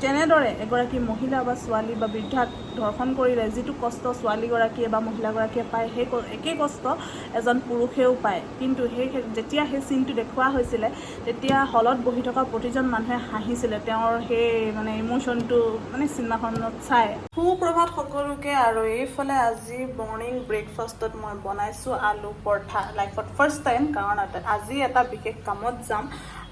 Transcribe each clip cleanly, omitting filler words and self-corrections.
যেনেদৰে এগৰাকী মহিলা বা ছোৱালী বা বৃদ্ধাক ধৰ্ষণ কৰিলে যিটো কষ্ট ছোৱালীগৰাকীয়ে বা মহিলাগৰাকীয়ে পায় সেই একেই কষ্ট এজন পুৰুষেও পায়। কিন্তু যেতিয়া সেই চিনটো দেখুওৱা হৈছিলে তেতিয়া হলত বহি থকা প্ৰতিজন মানুহে হাঁহিছিলে তেওঁৰ সেই মানে ইমোশ্যনটো মানে চিনেমাখনত চাই। সুপ্ৰভাত সকলোকে। আৰু এইফালে আজি মৰ্ণিং ব্ৰেকফাষ্টত মই বনাইছোঁ আলু পৰঠা লাইফত ফাৰ্ষ্ট টাইম, কাৰণ আজি এটা বিশেষ কামত যাম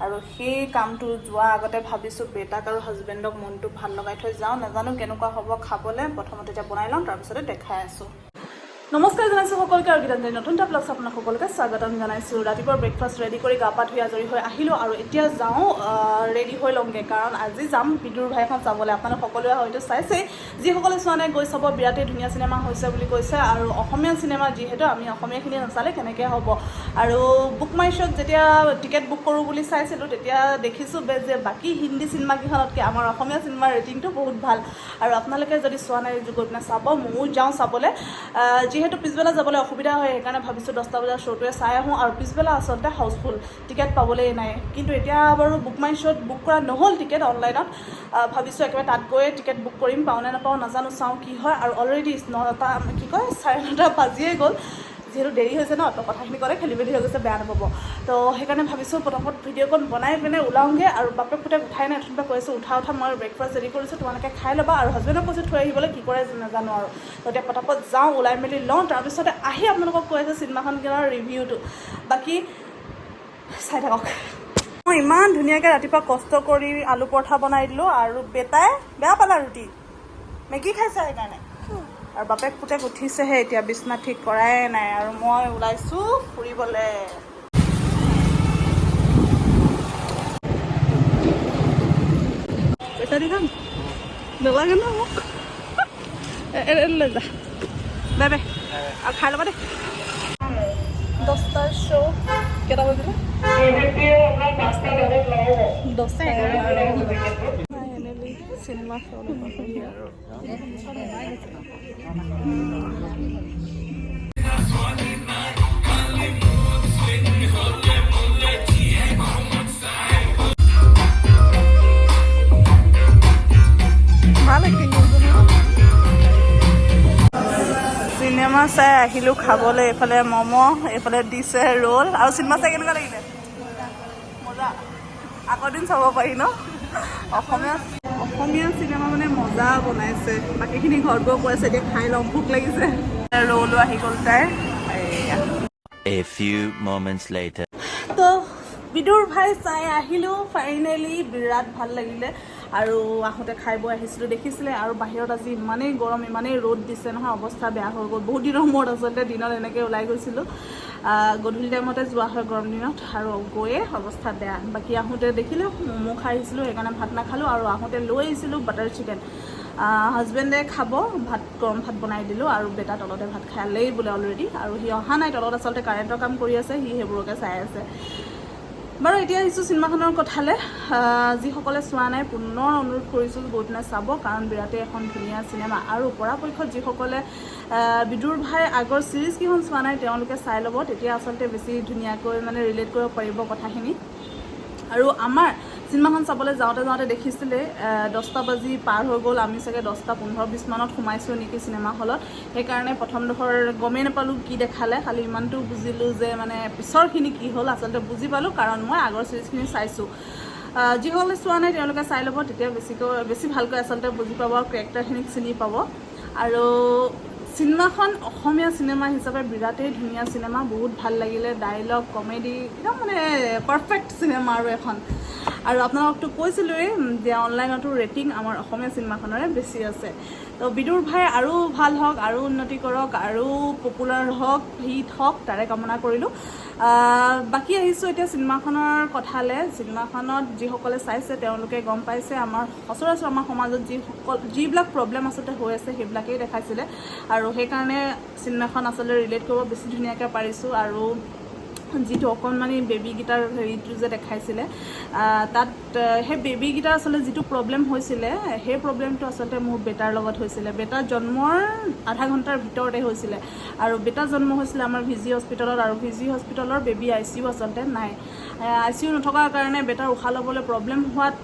আৰু সেই কামটো যোৱাৰ আগতে ভাবিছোঁ বেটাক আৰু হাজবেণ্ডক মনটো ভাল লগাই থৈ যাওঁ। নাজানো কেনেকুৱা হ'ব খাবলৈ, প্ৰথমতে এতিয়া বনাই লওঁ তাৰপিছতে দেখাই আছোঁ। নমস্কাৰ জনাইছোঁ সকলোকে আৰু গীতাঞ্জলি নতুন এটা ব্লগত আপোনাক সকলোকে স্বাগতম জনাইছোঁ। ৰাতিপুৱা ব্ৰেকফাষ্ট ৰেডি কৰি গা পা ধুই আজৰি হৈ আহিলোঁ আৰু এতিয়া যাওঁ ৰেডি হৈ লওঁগৈ, কাৰণ আজি যাম বিদুৰ ভাইখন চাবলৈ। আপোনালোক সকলোৱে হয়তো চাইছেই, যিসকলে চোৱা নাই গৈ চাব। বিৰাটেই ধুনীয়া চিনেমা হৈছে বুলি কৈছে আৰু অসমীয়া চিনেমা যিহেতু আমি অসমীয়াখিনি নাচালে কেনেকৈ হ'ব। আৰু বুক মাই শ্ব'ত যেতিয়া টিকেট বুক কৰোঁ বুলি চাইছিলোঁ তেতিয়া দেখিছোঁ যে বাকী হিন্দী চিনেমাকেইখনতকৈ আমাৰ অসমীয়া চিনেমাৰ ৰেটিংটো বহুত ভাল। আৰু আপোনালোকে যদি চোৱা নাই গৈ পিনে চাব, ময়ো যাওঁ চাবলৈ। যিহেতু পিছবেলা যাবলৈ অসুবিধা হয় সেইকাৰণে ভাবিছোঁ 10টা বজাৰ শ্ব'টোৱে চাই আহোঁ। আৰু পিছবেলা আচলতে হাউচফুল, টিকেট পাবলৈ নাই। কিন্তু এতিয়া বাৰু বুক মাই শ্ব'ত বুক কৰা নহ'ল টিকেট অনলাইনত। ভাবিছোঁ একেবাৰে তাত গৈয়ে টিকেট বুক কৰিম, পাওঁ নে নাপাওঁ নাজানো, চাওঁ কি হয়। আৰু অলৰেডি 9:30 বাজিয়ে গ'ল, যিহেতু দেৰি হৈছে ন, তো কথাখিনি ক'লে খেলি মেলি হৈ গৈছে, বেয়া নাপাব। তো সেইকাৰণে ভাবিছোঁ পটাপট ভিডিঅ'কণ বনাই পিনে ওলাওঁগৈ। আৰু বাপেক পুতেক উঠাই নাই, অথনিপৰা কৈ আছোঁ উঠা মই ব্ৰেকফাষ্ট ৰেডি কৰিছোঁ, তোমালোকে খাই ল'বা। আৰু হাজবেণ্ডক কৈছোঁ থৈ আহিবলৈ, কি কৰে নাজানো। আৰু তো এতিয়া পটাপট যাওঁ, ওলাই মেলি লওঁ, তাৰপিছতে আহি আপোনালোকক কৈ আছোঁ চিনেমাখনৰ ৰিভিউটো। বাকী চাই থাকক। মই ইমান ধুনীয়াকৈ ৰাতিপুৱা কষ্ট কৰি আলু পৰঠা বনাই দিলোঁ আৰু বেটাই বেয়া পালা ৰুটি, মেগী খাইছে সেইকাৰণে। আৰু বাপেক পুতেক উঠিছেহে এতিয়া, বিচনা ঠিক কৰাই নাই। আৰু মই ওলাইছোঁ ফুৰিবলৈ। পইচা দি খাম নালাগে ন মোক, লৈ যা বাই বাই। আৰু খাই ল'বা দেই। 10টাৰ শ্ব' কেইটা বাজিলে? 10টা চিনেমা চাবলৈ পাবহি আৰু ভাল এক্টিং কৰিছে ন। চিনেমা চাই আহিলোঁ খাবলৈ। এইফালে ম'ম', এইফালে দিছে ৰোল। আৰু চিনেমা চাই কেনেকুৱা লাগিলে? মজা। আগৰ দিন চাব পাৰি ন। অসমীয়া চিনেমা মানে মজা বনাইছে। বাকীখিনি ঘৰত গৈ কৈ আছে এতিয়া খাই লওঁ, ভোক লাগিছে। ৰোলো আহি গ'ল তাই। A few moments later. তো বিদুৰ ভাই চাই আহিলোঁ ফাইনেলি, বিৰাট ভাল লাগিলে। আৰু আহোঁতে খাই বৈ আহিছিলোঁ, দেখিছিলে। আৰু বাহিৰত আজি ইমানেই গৰম, ইমানেই ৰ'দ দিছে নহয়, অৱস্থা বেয়া হৈ গ'ল। বহুত দিনৰ মূৰত আচলতে দিনত এনেকৈ ওলাই গৈছিলোঁ। গধূলি টাইমতে যোৱা হয় গৰম দিনত, আৰু গৈয়ে অৱস্থা বেয়া। বাকী আহোঁতে দেখিলোঁ ম'ম' খাই আহিছিলোঁ, সেইকাৰণে ভাত নাখালোঁ। আৰু আহোঁতে লৈ আহিছিলোঁ বাটাৰ চিকেন। হাজবেণ্ডে খাব, গৰম ভাত বনাই দিলোঁ। আৰু বেটা তলতে ভাত খালেই বোলে অলৰেডি, আৰু সি অহা নাই তলত, আচলতে কাৰেণ্টৰ কাম কৰি আছে, সি সেইবোৰকে চাই আছে। বাৰু এতিয়া আহিছোঁ চিনেমাখনৰ কথালৈ। যিসকলে চোৱা নাই পুনৰ অনুৰোধ কৰিছোঁ গৈ পিনে চাব, কাৰণ বিৰাটেই এখন ধুনীয়া চিনেমা। আৰু পৰাপক্ষত যিসকলে বিদুৰ ভাই আগৰ ছিৰিজকেইখন চোৱা নাই তেওঁলোকে চাই ল'ব, তেতিয়া আচলতে বেছি ধুনীয়াকৈ মানে ৰিলেট কৰিব পাৰিব কথাখিনি। আৰু আমাৰ চিনেমাখন চাবলৈ যাওঁতে দেখিছিলে 10টা বাজি পাৰ হৈ গ'ল। আমি চাগে 10:15-20 মানত সোমাইছোঁ নেকি চিনেমা হলত। সেইকাৰণে প্ৰথমডোখৰ গমেই নাপালোঁ কি দেখালে, খালি ইমানটো বুজিলোঁ যে মানে পিছৰখিনি কি হ'ল আচলতে বুজি পালোঁ, কাৰণ মই আগৰ ছিৰিজখিনি চাইছোঁ। যিসকলে চোৱা নাই তেওঁলোকে চাই ল'ব, তেতিয়া বেছি ভালকৈ আচলতে বুজি পাব, কেৰেক্টাৰখিনিক চিনি পাব। আৰু চিনেমাখন অসমীয়া চিনেমা হিচাপে বিৰাটেই ধুনীয়া চিনেমা, বহুত ভাল লাগিলে। ডাইলগ, কমেডি একদম মানে পাৰফেক্ট চিনেমা আৰু এখন। আৰু আপোনালোকতো কৈছিলোঁৱেই যে অনলাইনতো ৰেটিং আমাৰ অসমীয়া চিনেমাখনৰে বেছি আছে। তো বিদুৰ ভাই আৰু ভাল হওক, আৰু উন্নতি কৰক, আৰু পপুলাৰ হওক, হিট হওক, তাৰে কামনা কৰিলোঁ। বাকী আহিছোঁ এতিয়া চিনেমাখনৰ কথালৈ। চিনেমাখনত যিসকলে চাইছে তেওঁলোকে গম পাইছে আমাৰ সচৰাচৰ আমাৰ সমাজত যিবিলাক প্ৰব্লেম আচলতে হৈ আছে সেইবিলাকেই দেখাইছিলে। আৰু সেইকাৰণে চিনেমাখন আচলতে ৰিলেট কৰিব বেছি ধুনীয়াকৈ পাৰিছোঁ। আৰু যিটো অকণমানি বেবীকেইটাৰ হেৰিটো যে দেখাইছিলে তাত সেই বেবীকেইটাৰ আচলতে যিটো প্ৰব্লেম হৈছিলে সেই প্ৰব্লেমটো আচলতে মোৰ বেটাৰ লগত হৈছিলে। বেটাৰ জন্মৰ আধা ঘণ্টাৰ ভিতৰতে হৈছিলে আৰু বেটা জন্ম হৈছিলে আমাৰ VG হস্পিটেলত আৰু VG হস্পিটেলৰ বেবী ICU আচলতে নাই। ICU নথকাৰ কাৰণে বেটাৰ উশাহ ল'বলৈ প্ৰব্লেম হোৱাত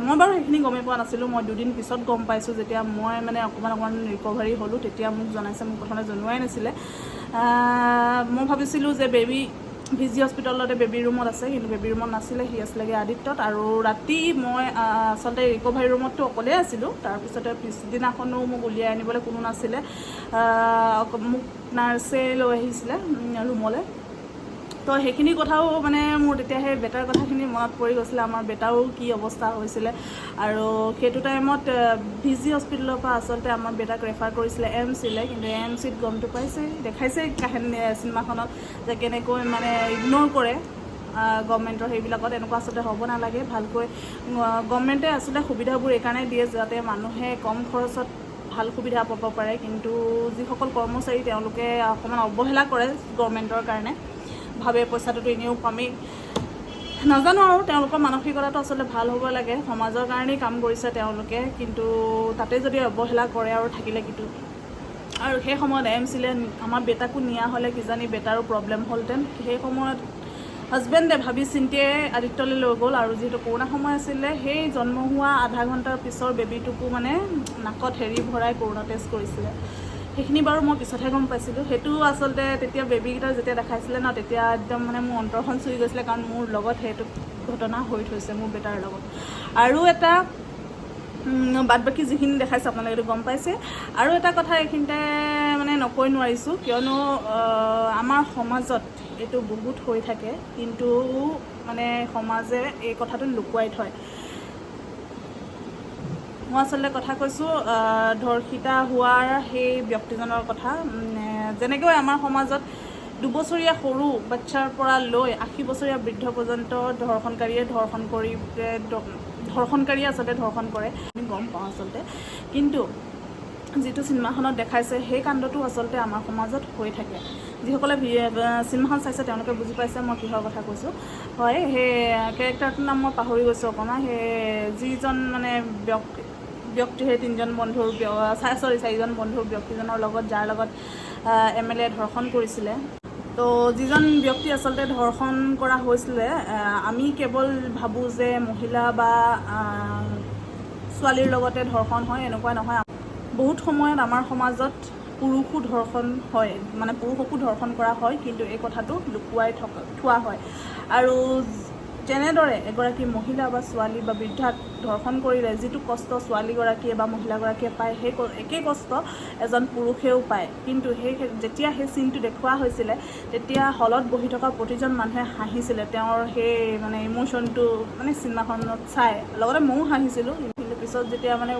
মই বাৰু সেইখিনি গমেই পোৱা নাছিলোঁ। মই দুদিন পিছত গম পাইছোঁ, যেতিয়া মই মানে অকণমান ৰিকভাৰী হ'লোঁ তেতিয়া মোক জনাইছে, মোক প্ৰথমে জনোৱাই নাছিলে। মই ভাবিছিলোঁ যে VG হস্পিটেলতে বেবী ৰুমত আছে, কিন্তু বেবী ৰুমত নাছিলে, সি আছিলেগৈ আদিত্যত। আৰু ৰাতি মই আচলতে ৰিকভাৰী ৰুমততো অকলেই আছিলোঁ। তাৰপিছতে পিছদিনাখনো মোক উলিয়াই আনিবলৈ কোনো নাছিলে, মোক নাৰ্ছে লৈ আহিছিলে ৰুমলৈ। তো সেইখিনি কথাও মানে মোৰ তেতিয়া সেই বেটাৰ কথাখিনি মনত পৰি গৈছিলে, আমাৰ বেটাৰো কি অৱস্থা হৈছিলে। আৰু সেইটো টাইমত VG হস্পিটেলৰ পৰা আচলতে আমাৰ বেটাক ৰেফাৰ কৰিছিলে AMCলৈ, কিন্তু AMCত গমটো দেখাইছে কাহিনী চিনেমাখনত যে কেনেকৈ মানে ইগন'ৰ কৰে গভৰ্ণমেণ্টৰ সেইবিলাকত। এনেকুৱা আচলতে হ'ব নালাগে। ভালকৈ গভৰ্ণমেণ্টে আচলতে সুবিধাবোৰ এইকাৰণে দিয়ে যাতে মানুহে কম খৰচত ভাল সুবিধা পাব পাৰে, কিন্তু যিসকল কৰ্মচাৰী তেওঁলোকে অকণমান অৱহেলা কৰে গভৰ্ণমেণ্টৰ কাৰণে, ভাবে পইচাটোতো এনেও পামেই। নাজানো আৰু তেওঁলোকৰ মানসিকতাটো আচলতে ভাল হ'ব লাগে, সমাজৰ কাৰণেই কাম কৰিছে তেওঁলোকে, কিন্তু তাতে যদি অৱহেলা কৰে আৰু থাকিলে কিন্তু। আৰু সেই সময়ত AMCলৈ আমাৰ বেটাকো নিয়া হ'লে কিজানি বেটাৰো প্ৰব্লেম হ'লহেঁতেন। সেই সময়ত হাজবেণ্ডে ভাবি চিন্তিয়ে আদিত্যলৈ লৈ গ'ল, আৰু যিহেতু কৰোণা সময় আছিলে, সেই জন্ম হোৱা আধা ঘণ্টাৰ পিছৰ বেবীটোকো মানে নাকত হেৰি ভৰাই কৰোণা টেষ্ট কৰিছিলে। সেইখিনি বাৰু মই পিছতহে গম পাইছিলোঁ। সেইটো আচলতে তেতিয়া বেবীকেইটা যেতিয়া দেখাইছিলে ন, তেতিয়া একদম মানে মোৰ অন্তৰখন চুই গৈছিলে, কাৰণ মোৰ লগত সেইটো ঘটনা হৈ থৈছে মোৰ বেটাৰ লগত। আৰু এটা বাদ বাকী যিখিনি দেখাইছে আপোনালোকে গম পাইছে। আৰু এটা কথা এইখিনিতে মানে নকৈ নোৱাৰিছোঁ, কিয়নো আমাৰ সমাজত এইটো বহুত হৈ থাকে, কিন্তু মানে সমাজে এই কথাটো লুকুৱাই থয়। মই আচলতে কথা কৈছোঁ ধৰ্ষিতা হোৱাৰ সেই ব্যক্তিজনৰ কথা। যেনেকৈ আমাৰ সমাজত 2 বছৰীয়া সৰু বাচ্ছাৰ পৰা লৈ 80 বছৰীয়া বৃদ্ধ পৰ্যন্ত ধৰ্ষণকাৰীয়ে আচলতে ধৰ্ষণ কৰে, আমি গম পাওঁ আচলতে। কিন্তু যিটো চিনেমাখনত দেখাইছে সেই কাণ্ডটো আচলতে আমাৰ সমাজত হৈ থাকে। যিসকলে চিনেমাখন চাইছে তেওঁলোকে বুজি পাইছে মই কিহৰ কথা কৈছোঁ। হয়, সেই কেৰেক্টাৰটোৰ নাম মই পাহৰি গৈছোঁ অকণমান। সেই যিজন মানে ব্যক্তি সেই 3জন বন্ধুৰ 4জন বন্ধুৰ ব্যক্তিজনৰ লগত, যাৰ লগত MLA ধৰ্ষণ কৰিছিলে। তো যিজন ব্যক্তি আচলতে ধৰ্ষণ কৰা হৈছিলে, আমি কেৱল ভাবোঁ যে মহিলা বা ছোৱালীৰ লগতে ধৰ্ষণ হয়, এনেকুৱা নহয়। বহুত সময়ত আমাৰ সমাজত পুৰুষো ধৰ্ষণ হয়, মানে পুৰুষকো ধৰ্ষণ কৰা হয়, কিন্তু এই কথাটো লুকুৱাই থোৱা হয়। আৰু যেনেদৰে এগৰাকী মহিলা বা ছোৱালী বা বৃদ্ধাক ধৰ্ষণ কৰিলে যিটো কষ্ট ছোৱালীগৰাকীয়ে বা মহিলাগৰাকীয়ে পায়, সেই একেই কষ্ট এজন পুৰুষেও পায়। কিন্তু যেতিয়া সেই চিনটো দেখুওৱা হৈছিলে, তেতিয়া হলত বহি থকা প্ৰতিজন মানুহে হাঁহিছিলে তেওঁৰ সেই মানে ইম'শ্যনটো মানে চিনেমাখনত চাই, লগতে ময়ো হাঁহিছিলোঁ। কিন্তু পিছত যেতিয়া মানে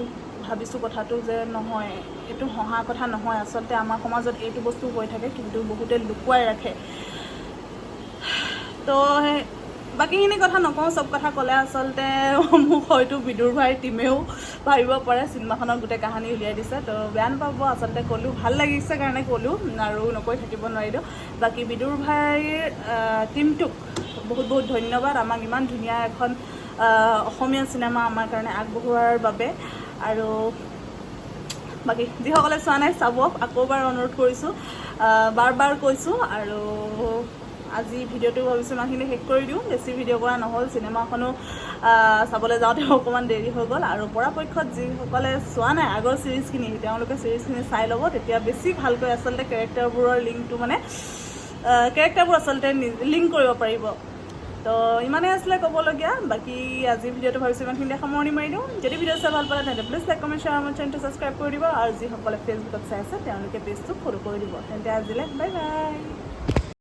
ভাবিছোঁ কথাটো যে নহয়, এইটো হহা কথা নহয়, আচলতে আমাৰ সমাজত এইটো বস্তু হৈ থাকে, কিন্তু বহুতে লুকুৱাই ৰাখে। তো বাকীখিনি কথা নকওঁ, চব কথা ক'লে আচলতে মোক হয়তো বিদুৰ ভাইৰ টিমেও ভাবিব পাৰে চিনেমাখনৰ গোটেই কাহিনী উলিয়াই দিছে। তো বেয়া নাপাব, আচলতে ক'লোঁ, ভাল লাগিছে কাৰণে ক'লোঁ আৰু নকৈ থাকিব নোৱাৰিলোঁ। বাকী বিদুৰ ভাইৰ টিমটোক বহুত বহুত ধন্যবাদ, আমাক ইমান ধুনীয়া এখন অসমীয়া চিনেমা আমাৰ কাৰণে আগবঢ়োৱাৰ বাবে। আৰু বাকী যিসকলে চোৱা নাই চাব, আকৌবাৰ অনুৰোধ কৰিছোঁ, বাৰ কৈছোঁ। আৰু আজি ভিডিঅ'টো ভাবিছোঁ ইমানখিনি শেষ কৰি দিওঁ, বেছি ভিডিঅ' কৰা নহ'ল। চিনেমাখনো চাবলৈ যাওঁতে অকণমান দেৰি হৈ গ'ল। আৰু পৰাপক্ষত যিসকলে চোৱা নাই আগৰ চিৰিজখিনি, তেওঁলোকে চিৰিজখিনি চাই ল'ব, তেতিয়া বেছি ভালকৈ আচলতে কেৰেক্টাৰবোৰৰ লিংকটো মানে কেৰেক্টাৰবোৰ আচলতে লিংক কৰিব পাৰিব। তো ইমানেই আছিলে ক'বলগীয়া। বাকী আজি ভিডিঅ'টো ভাবিছোঁ ইমানখিনিতে সামৰণি মাৰি দিওঁ। যদি ভিডিঅ' চাই ভাল পালে তেন্তে প্লিজ লাইক, কমেণ্ট, শ্বেয়াৰ, আমাৰ চেনেলটো ছাবস্ক্ৰাইব কৰি দিব। আৰু যিসকলে ফেচবুকত চাই আছে তেওঁলোকে পেজটো ফ'ল' কৰি দিব। তেন্তে আজিলৈ বাই বাই।